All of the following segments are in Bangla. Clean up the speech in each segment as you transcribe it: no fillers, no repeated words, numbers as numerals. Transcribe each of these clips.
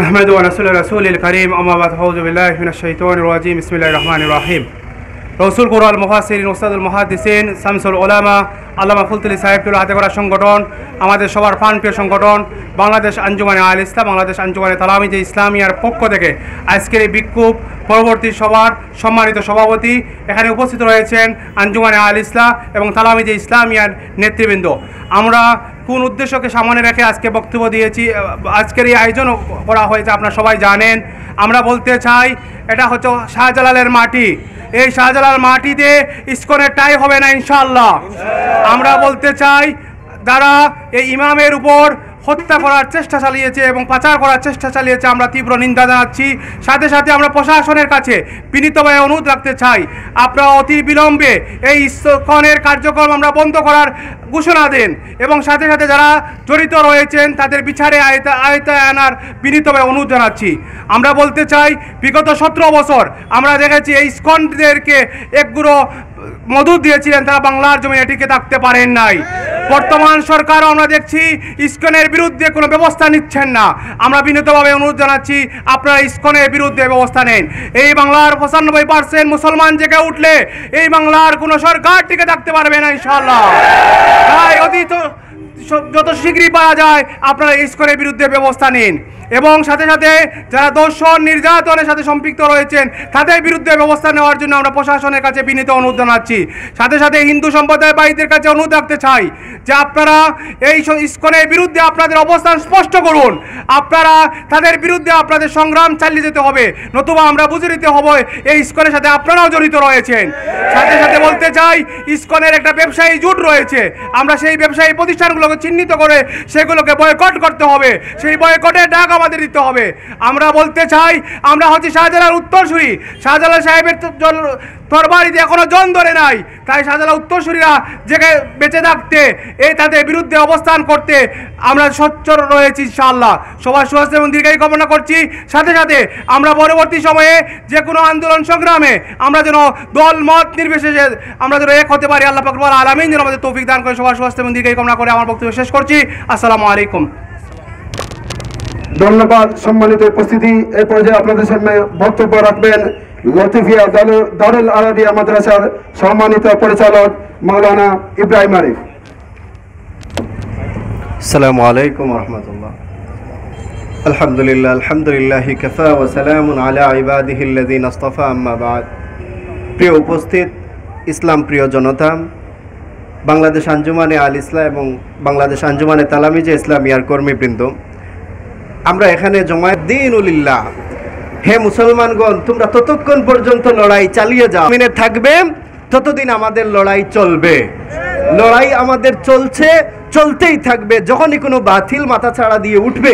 نحمد ونصلي على رسول الكريم أما بعد أعوذ بالله من الشيطان الرجيم بسم الله الرحمن الرحيم রসুল কুরআন মুফাসসিরিন উস্তাদুল মুহাদ্দিসিন শামসুল উলামা আল্লামা ফুলতুলি সাহেবকে হাতে করা সংগঠন আমাদের সবার প্রাণপ্রিয় সংগঠন বাংলাদেশ আঞ্জুমানে আল ইসলাম বাংলাদেশ আঞ্জুমানে তালামিজে ইসলামিয়ার পক্ষ থেকে আজকের এই বিক্ষোভ পরবর্তী সভার সম্মানিত সভাপতি এখানে উপস্থিত রয়েছেন আঞ্জুমানে আল ইসলাম এবং তালামিজে ইসলামিয়ার নেতৃবৃন্দ। আমরা কোন উদ্দেশ্যকে সামনে রেখে আজকে বক্তব্য দিয়েছি, আজকের এই আয়োজন করা হয়েছে আপনারা সবাই জানেন। আমরা বলতে চাই এটা হচ্ছে শাহজালালের মাটি, এই শাহজালাল মাটিতে ইসকনের টাই হবে না ইনশাআল্লাহ। আমরা বলতে চাই যারা এই ইমামের উপর হত্যা করার চেষ্টা চালিয়েছে এবং পাচার করার চেষ্টা চালিয়েছে আমরা তীব্র নিন্দা জানাচ্ছি। সাথে সাথে আমরা প্রশাসনের কাছে বিনীতভাবে অনুরোধ রাখতে চাই আপনারা অতি বিলম্বে এই ইসকনের কার্যক্রম আমরা বন্ধ করার ঘোষণা দেন এবং সাথে সাথে যারা জড়িত রয়েছেন তাদের বিচারে আয়তায় আনার বিনীতভাবে অনুরোধ জানাচ্ছি। আমরা বলতে চাই বিগত 17 বছর আমরা দেখেছি এই ইসকনদেরকে একগুলো মদত দিয়েছিলেন, তারা বাংলার জমিনে টিকে থাকতে পারেন নাই। বর্তমান সরকারও আমরা দেখছি ইসকনের বিরুদ্ধে কোনো ব্যবস্থা নিচ্ছেন না। আমরা বিনীতভাবে অনুরোধ জানাচ্ছি আপনারা ইসকনের বিরুদ্ধে ব্যবস্থা নেন। এই বাংলার 95% মুসলমান জেগে উঠলে এই বাংলার কোনো সরকার টিকে থাকতে পারবে না ইনশাআল্লাহ। তাই যত শীঘ্রই পাওয়া যায় আপনারা ইসকনের বিরুদ্ধে ব্যবস্থা নিন এবং সাথে সাথে যারা দর্শন নির্যাতনের সাথে সম্পৃক্ত রয়েছেন তাদের বিরুদ্ধে ব্যবস্থা নেওয়ার জন্য আমরা প্রশাসনের কাছে বিনীত অনুরোধ জানাচ্ছি। সাথে সাথে হিন্দু সম্প্রদায়ের ভাইদের কাছে অনুরোধ রাখতে চাই যে আপনারা এই ইসকনের বিরুদ্ধে আপনাদের অবস্থান স্পষ্ট করুন। আপনারা তাদের বিরুদ্ধে আপনাদের সংগ্রাম চালিয়ে যেতে হবে, নতুবা আমরা বুঝে নিতে হবে এই ইসকনের সাথে আপনারাও জড়িত রয়েছেন। সাথে সাথে বলতে চাই ইসকনের একটা ব্যবসায়ী জোট রয়েছে, আমরা সেই ব্যবসায়ী প্রতিষ্ঠানগুলোকে চিহ্নিত করে সেগুলোকে বয়কট করতে হবে, সেই বয়কটের ডাক আমাদের দিতে হবে। আমরা বলতে চাই আমরা হচ্ছে শাহজালাল উত্তরসূরি, শাহজালাল সাহেবের তরবারিতে এখনো জন ধরে নাই, তাই শাহজালাল উত্তরসূরিরা জেগে বেঁচে থাকতে এই তাদের বিরুদ্ধে অবস্থান করতে আমরা সচ্চর রয়েছি ইনশাআল্লাহ। সবার সুস্বাস্থ্য এবং দীর্ঘায়ু কামনা করছি। সাথে সাথে আমরা পরবর্তী সময়ে যে কোনো আন্দোলন সংগ্রামে আমরা যেন দল মত নির্বিশেষে আমরা যেন এক হতে পারি, আল্লাহ পাক রব্বুল আলামিন যেন আমাদের তৌফিক দান করে। সবার সুস্বাস্থ্য এবং দীর্ঘায়ু কামনা করে আমার বক্তব্য শেষ করছি। আসসালামু আলাইকুম। ধন্যবাদ। সম্মানিত উপস্থিতি, এই পর্যায়ে আপনাদের সামনে বক্তব্য রাখবেন লতিফিয়া দারুল আরাবিয়া মাদ্রাসার সম্মানিত পরিচালক মাওলানা ইব্রাহিম আরিফ। আসসালামু আলাইকুম ওয়া রাহমাতুল্লাহ। আলহামদুলিল্লাহ আলহামদুলিল্লাহি কাফা ওয়া সালামুন আলা ইবাদিহিল্লাযিনা ইসতাফা, আম্মা বাদ। প্রিয় উপস্থিত ইসলাম প্রিয় জনতা, বাংলাদেশ আঞ্জুমানে আল ইসলাম এবং বাংলাদেশ আঞ্জুমানে তালামিজে ইসলামিয়ার কর্মীবৃন্দ, আমরা এখানে জমায়েদ্দিনুলিল্লাহ, হে মুসলমানগণ, তোমরা ততক্ষণ পর্যন্ত লড়াই চালিয়ে যাও, মিনে থাকবে ততদিন আমাদের লড়াই চলবে। লড়াই আমাদের চলছে, চলতেই থাকবে। যখনই কোনো বাতিল মাথা ছাড়া দিয়ে উঠবে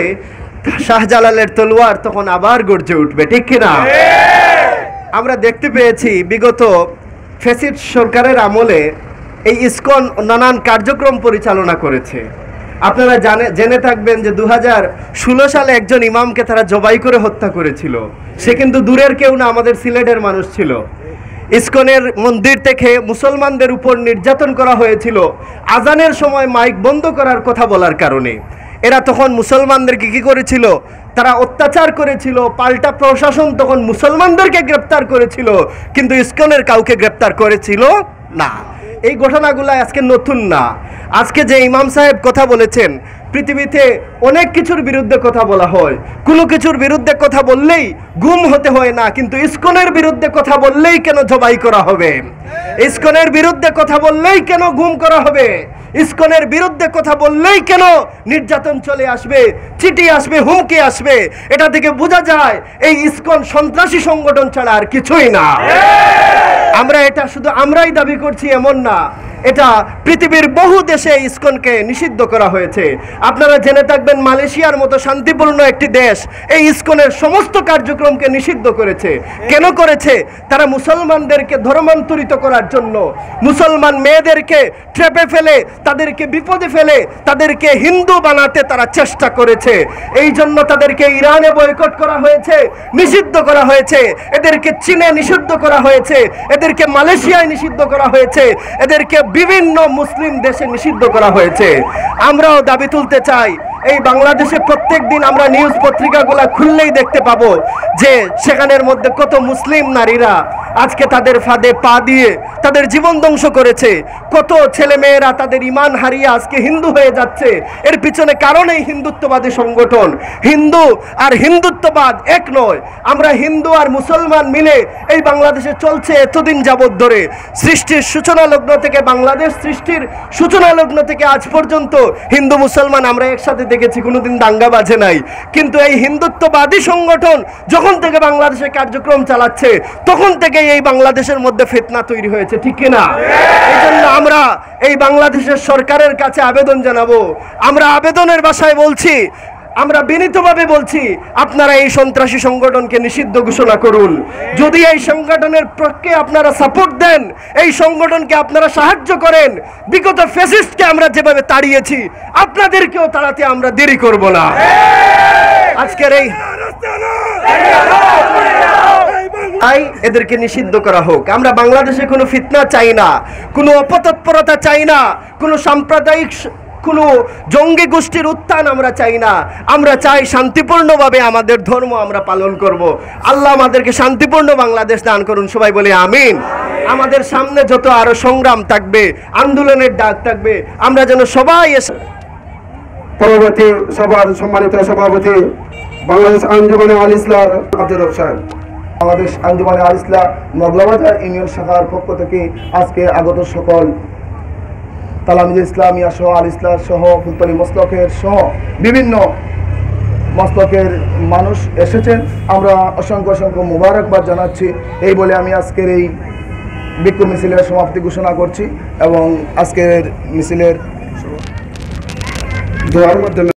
শাহজালালের তলোয়ার, তখন আবার গর্জে উঠবে, ঠিক কিনা? আমরা দেখতে পেয়েছি বিগত ফ্যাসিস্ট সরকারের আমলে এই ইসকন নানান কার্যক্রম পরিচালনা করেছে। আপনারা জেনে থাকবেন যে 2016 সালে একজন ইমামকে তারা জবাই করে হত্যা করেছিল। সে কিন্তু দূরের কেউ না, আমাদের সিলেটের মানুষ ছিল। ইসকনের মন্দির থেকে মুসলমানদের উপর নির্যাতন করা হয়েছিল আজানের সময় মাইক বন্ধ করার কথা বলার কারণে। এরা তখন মুসলমানদেরকে কি করেছিল? তারা অত্যাচার করেছিল। পাল্টা প্রশাসন তখন মুসলমানদেরকে গ্রেপ্তার করেছিল, কিন্তু ইসকনের কাউকে গ্রেপ্তার করেছিল না। এই ঘটনাগুলো আজকে নতুন না। আজকে যে ইমাম সাহেব কথা বলেছেন, পৃথিবীতে অনেক কিছুর বিরুদ্ধে কথা বলা হয়, কোনো কিছুর বিরুদ্ধে কথা বললেই গুম হতে হয় না, কিন্তু ইসকনের বিরুদ্ধে কথা বললেই কেন জবাই করা হবে? ইসকনের বিরুদ্ধে কথা বললেই কেন গুম করা হবে? ইসকনের বিরুদ্ধে কথা বললেই কেন নির্যাতন চলে আসবে, চিঠি আসবে, হুমকি আসবে? এটা থেকে বোঝা যায় এই ইসকন সন্ত্রাসী সংগঠন ছাড়া আর কিছুই না। আমরা এটা শুধু আমরাই দাবি করছি এমন না, এটা পৃথিবীর বহু দেশে ইসকনকে নিষিদ্ধ করা হয়েছে। আপনারা জেনে থাকবেন মালয়েশিয়ার মতো শান্তিপূর্ণ একটি দেশ এই ইসকনের সমস্ত কার্যক্রমকে নিষিদ্ধ করেছে। কেন করেছে? তারা মুসলমানদেরকে ধর্মান্তরিত করার জন্য, মুসলমান মেয়েদেরকে ট্র্যাপে ফেলে, তাদেরকে বিপদে ফেলে, তাদেরকে হিন্দু বানাতে তারা চেষ্টা করেছে। এই জন্য তাদেরকে ইরানে বয়কট করা হয়েছে, নিষিদ্ধ করা হয়েছে। এদেরকে চীনে নিষিদ্ধ করা হয়েছে, এদেরকে মালয়েশিয়ায় নিষিদ্ধ করা হয়েছে, এদেরকে বিভিন্ন মুসলিম দেশে নিষিদ্ধ করা হয়েছে। আমরাও দাবি তুলতে চাই, এই বাংলাদেশে প্রত্যেক দিন আমরা নিউজ পত্রিকাগুলো খুললেই দেখতে পাবো যে সেখানের মধ্যে কত মুসলিম নারীরা আজকে তাদের ফাঁদে পা দিয়ে তাদের জীবন ধ্বংস করেছে, কত ছেলে মেয়েরা তাদের ঈমান হারিয়ে আজকে হিন্দু হয়ে যাচ্ছে। এর পিছনে কারণ এই হিন্দুত্ববাদী সংগঠন। হিন্দু আর হিন্দুত্ববাদ এক নয়, আমরা হিন্দু আর মুসলমান মিলে এই বাংলাদেশে চলছে এতদিন যাবৎ ধরে। সৃষ্টির সূচনা লগ্ন থেকে, বাংলাদেশ সৃষ্টির সূচনা লগ্ন থেকে আজ পর্যন্ত হিন্দু মুসলমান আমরা একসাথে দেখেছি, কোনোদিন দাঙ্গা বাজে নাই। কিন্তু এই হিন্দুত্ববাদী সংগঠন যখন থেকে বাংলাদেশে কার্যক্রম চালাচ্ছে তখন থেকে এই বাংলাদেশের মধ্যে ফিতনা তৈরি হয়েছে, ঠিক কিনা? এই জন্য আমরা এই বাংলাদেশের সরকারের কাছে আবেদন জানাবো। আমরা আবেদনের ভাষায় বলছি, আমরা বিনীতভাবে বলছি, আপনারা এই সন্ত্রাসী সংগঠনকে নিষিদ্ধ ঘোষণা করুন। যদি এই সংগঠনের পক্ষে আপনারা সাপোর্ট দেন, এই সংগঠনকে আপনারা সাহায্য করেন, বিগত ফ্যাসিস্টকে আমরা যেভাবে তাড়িয়েছি আপনাদেরকেও তাড়াতে আমরা দেরি করব না। আজকের এই তাই এদেরকে নিষিদ্ধ করা হোক। আমরা বাংলাদেশে কোনো ফিতনা চাই না, কোনো অপতৎপরতা চাই না, কোনো সাম্প্রদায়িক কোনো জঙ্গি গোষ্ঠীর উত্থান আমরা চাই না। আমরা চাই শান্তিপূর্ণভাবে আমাদের ধর্ম আমরা পালন করব। আল্লাহ আমাদেরকে শান্তিপূর্ণ বাংলাদেশ দান করুন, সবাই বলি আমিন। আমাদের সামনে যত আরো সংগ্রাম থাকবে, আন্দোলনের ডাক থাকবে, আমরা যেন সবাই এসে পরবর্তী সভার সম্মানিত সভাপতি বাংলাদেশ আঞ্জুমানে আল ইসলাম আব্দুর রব সাহেব। বাংলাদেশ আঞ্জুমানে আল ইসলাম মগলাবাজার ইউনিয়ন শাখার পক্ষ থেকে আজকে আগত সকল তালামিজ ইসলামিয়া সহ আল ইসলাম সহ ফুলতলি মস্তকের সহ বিভিন্ন মস্তকের মানুষ এসেছেন। আমরা অসংখ্য অসংখ্য মুবারকবাদ জানাচ্ছি। এই বলে আমি আজকের এই বিক্ষোভ মিছিলের সমাপ্তি ঘোষণা করছি এবং আজকের মিছিলের দোয়ার মাধ্যমে